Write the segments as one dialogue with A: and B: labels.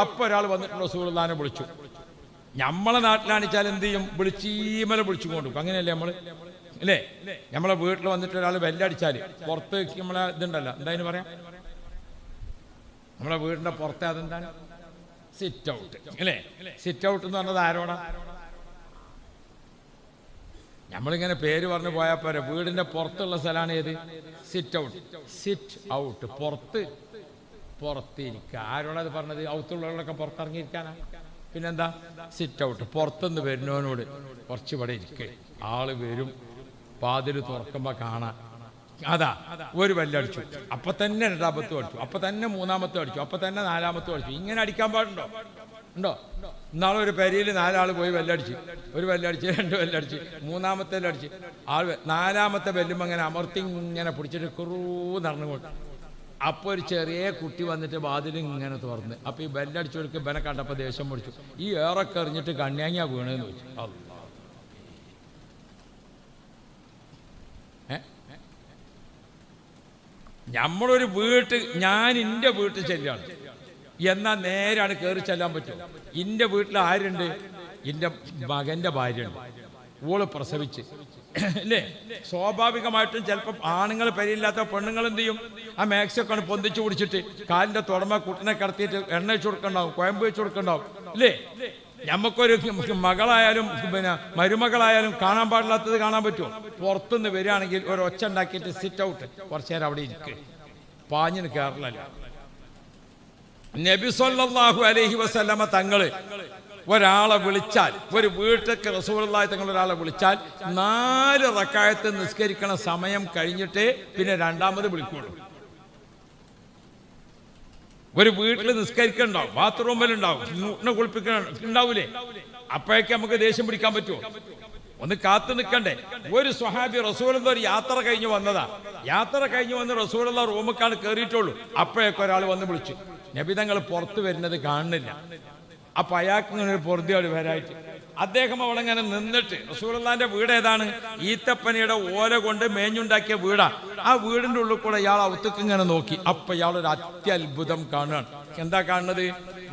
A: അപ്പൊ ഒരാൾ വന്നിട്ട് റസൂലുള്ളാഹിനെ വിളിച്ചു. നമ്മളെ നാട്ടിലാണിച്ചാൽ എന്ത് ചെയ്യും? വിളിച്ചീമല വിളിച്ചു കൊണ്ടുപോകും. അങ്ങനെയല്ലേ നമ്മള് അല്ലേ? നമ്മളെ വീട്ടിൽ വന്നിട്ട് ഒരാൾ ബെല്ലടിച്ചാൽ പുറത്ത് നമ്മളെ ഇതുണ്ടല്ലോ, എന്തായാലും പറയാം, നമ്മളെ വീടിന്റെ പുറത്തെ അതെന്താണ്? സിറ്റ് ഔട്ട് അല്ലേ? സിറ്റ് ഔട്ട് എന്ന് പറഞ്ഞത് ആരോടാ? നമ്മളിങ്ങനെ പേര് പറഞ്ഞു പോയാൽ പോരെ. വീടിന്റെ പുറത്തുള്ള സ്ഥലമാണ് ഏത്? Sit out. സിറ്റ് ഔട്ട്, പുറത്തിരിക്കുക. ആരോടത് പറഞ്ഞത്? ഔത്തുള്ളവരൊക്കെ പുറത്തിറങ്ങിയിരിക്കാനാ. പിന്നെന്താ? Sit out. പുറത്തുനിന്ന് വരുന്നവനോട് കുറച്ച് ഇവിടെ ഇരിക്കുക. ആള് വരും, വാതിൽ തുറക്കുമ്പോ കാണാം. അതാ ഒരു ബെല്ലടിച്ചു, അപ്പൊ തന്നെ രണ്ടാമത്തും അടിച്ചു, അപ്പൊ തന്നെ മൂന്നാമത്തും അടിച്ചു, അപ്പൊ തന്നെ നാലാമത്തും അടിച്ചു. ഇങ്ങനെ അടിക്കാൻ പാടുണ്ടോ? ഉണ്ടോ? ഇന്നാളെ ഒരു പെരയിൽ 4 ആൾ പോയി ബെല്ലടിച്ച്, ഒരു ബെല്ലടിച്ച്, 2 ബെല്ലടിച്ച്, മൂന്നാമത്തെ ബെല്ലടിച്ച്, നാലാമത്തെ ബെല്ലുമ്പോൾ അങ്ങനെ അമർത്തി ഇങ്ങനെ പിടിച്ചിട്ട് കുറൂ നടന്നുകൊണ്ട്. അപ്പോൾ ഒരു ചെറിയ കുട്ടി വന്നിട്ട് വാതിൽ ഇങ്ങനെ തുറന്ന്. അപ്പൊ ഈ ബെല്ലടിച്ചവർക്ക് ഇവനെ കണ്ടപ്പോൾ ദേഷ്യം പിടിച്ചു. ഈ ഏറൊക്കെ എറിഞ്ഞിട്ട് കണ്യാങ്ങിയാ വീണെന്ന് ചോദിച്ചു. നമ്മളൊരു ഞാൻ എൻ്റെ വീട്ടിൽ ചെല്ലാണ്, എന്നാൽ നേരാണ് കയറി ചെല്ലാൻ പറ്റും. എൻ്റെ വീട്ടിൽ ആരുണ്ട്? എൻ്റെ മകൻ്റെ ഭാര്യയുണ്ട്. ഓള് പ്രസവിച്ച് അല്ലേ? സ്വാഭാവികമായിട്ടും ചിലപ്പോൾ ആണുങ്ങൾ പരിയില്ലാത്ത പെണ്ണുങ്ങൾ എന്ത് ചെയ്യും? ആ മാക്സൊക്കെ പൊന്തിച്ചു പിടിച്ചിട്ട് കാലിൻ്റെ തുടമ കുട്ടിനെ കിടത്തിയിട്ട് എണ്ണ വെച്ച് കൊടുക്കണ്ടാവും, കുഴമ്പ് വെച്ച് കൊടുക്കണ്ടാവും അല്ലേ? നമുക്കൊരു മകളായാലും പിന്നെ മരുമകളായാലും കാണാൻ പാടില്ലാത്തത് കാണാൻ പറ്റുമോ? പുറത്തുനിന്ന് വരികയാണെങ്കിൽ ഒരു ഒച്ച ഉണ്ടാക്കിയിട്ട് സിറ്റ് ഔട്ട് കുറച്ചു നേരം അവിടെ ഇരിക്കുക, പാഞ്ഞിന് കയറലല്ല. നബി സല്ലല്ലാഹു അലൈഹി വസല്ലമ തങ്ങള് ഒരാളെ വിളിച്ചാൽ, ഒരു വീട്ടിലേക്ക് റസൂലുള്ളാഹി തങ്ങൾ ഒരാളെ വിളിച്ചാൽ 4 റക്അത്ത് നിസ്കരിക്കണ സമയം കഴിഞ്ഞിട്ടേ പിന്നെ രണ്ടാമത് വിളിക്കുള്ളൂ. ഒരു വീട്ടിൽ നിസ്കരിക്കണ്ടാവും, ബാത്റൂമിലുണ്ടാവും, മൂട്ടിനെ കുളിപ്പിക്കണ്ടാവൂലേ? അപ്പോഴേക്ക് നമുക്ക് ദേഷ്യം പിടിക്കാൻ പറ്റുമോ? ഒന്ന് കാത്തു നിൽക്കണ്ടേ? ഒരു സ്വഹാബി റസൂലുള്ള ഒരു യാത്ര കഴിഞ്ഞ് വന്നതാ. യാത്ര കഴിഞ്ഞ് വന്ന് റസൂലുള്ള റൂമിക്കാണ് കയറിയിട്ടുള്ളൂ. അപ്പോഴേക്ക് ഒരാൾ വന്ന് വിളിച്ചു. നബി തങ്ങൾ പുറത്ത് വരുന്നത് കാണുന്നില്ല. അപ്പൊ അയാൾക്ക് ഇങ്ങനെ ഒരു പൊറുതിയോട് വരായിട്ട് അദ്ദേഹം അവിടെ ഇങ്ങനെ നിന്നിട്ട്, റസൂലുള്ളാഹിന്റെ വീട് ഏതാണ്? ഈത്തപ്പനയുടെ ഓല കൊണ്ട് മേഞ്ഞുണ്ടാക്കിയ വീടാ. ആ വീടിന്റെ ഉള്ളിൽ കൂടെ ഇയാൾ ഔത്തേക്ക് ഇങ്ങനെ നോക്കി. അപ്പൊ ഇയാളൊരു അത്യത്ഭുതം കാണുകയാണ്. എന്താ കാണുന്നത്?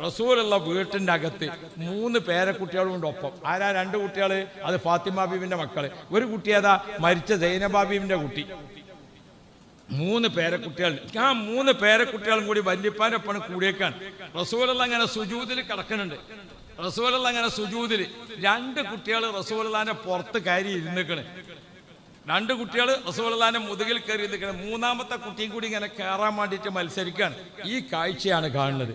A: റസൂലുള്ള വീട്ടിന്റെ അകത്ത് 3 പേരക്കുട്ടികളും ഉണ്ട് ഒപ്പം. ആരാ? 2 കുട്ടികൾ, അത് ഫാത്തിമ ബീവിന്റെ മക്കള്. ഒരു കുട്ടി ഏതാ? മരിച്ച സൈനബ ബീവിന്റെ കുട്ടി. 3 പേരക്കുട്ടികൾ. ആ 3 പേരക്കുട്ടികളും കൂടി വല്യപ്പാനൊപ്പം കൂടിയേക്കാണ്. റസൂലുള്ള അങ്ങനെ സുജൂദിൽ കിടക്കുന്നുണ്ട്. റസൂലുള്ള അങ്ങനെ സുജൂദിൽ 2 കുട്ടികൾ റസൂലുള്ളാഹിന്റെ പുറത്ത് കയറി ഇരുന്നിക്കണ്. 2 കുട്ടികൾ റസൂലുള്ളാഹിന്റെ മുതുകിൽ കയറി ഇരുന്നിക്കണ്. 3-ാമത്തെ കുട്ടിയും കൂടി ഇങ്ങനെ കയറാൻ വേണ്ടിയിട്ട് മത്സരിക്കുകയാണ്. ഈ കാഴ്ചയാണ് കാണുന്നത്.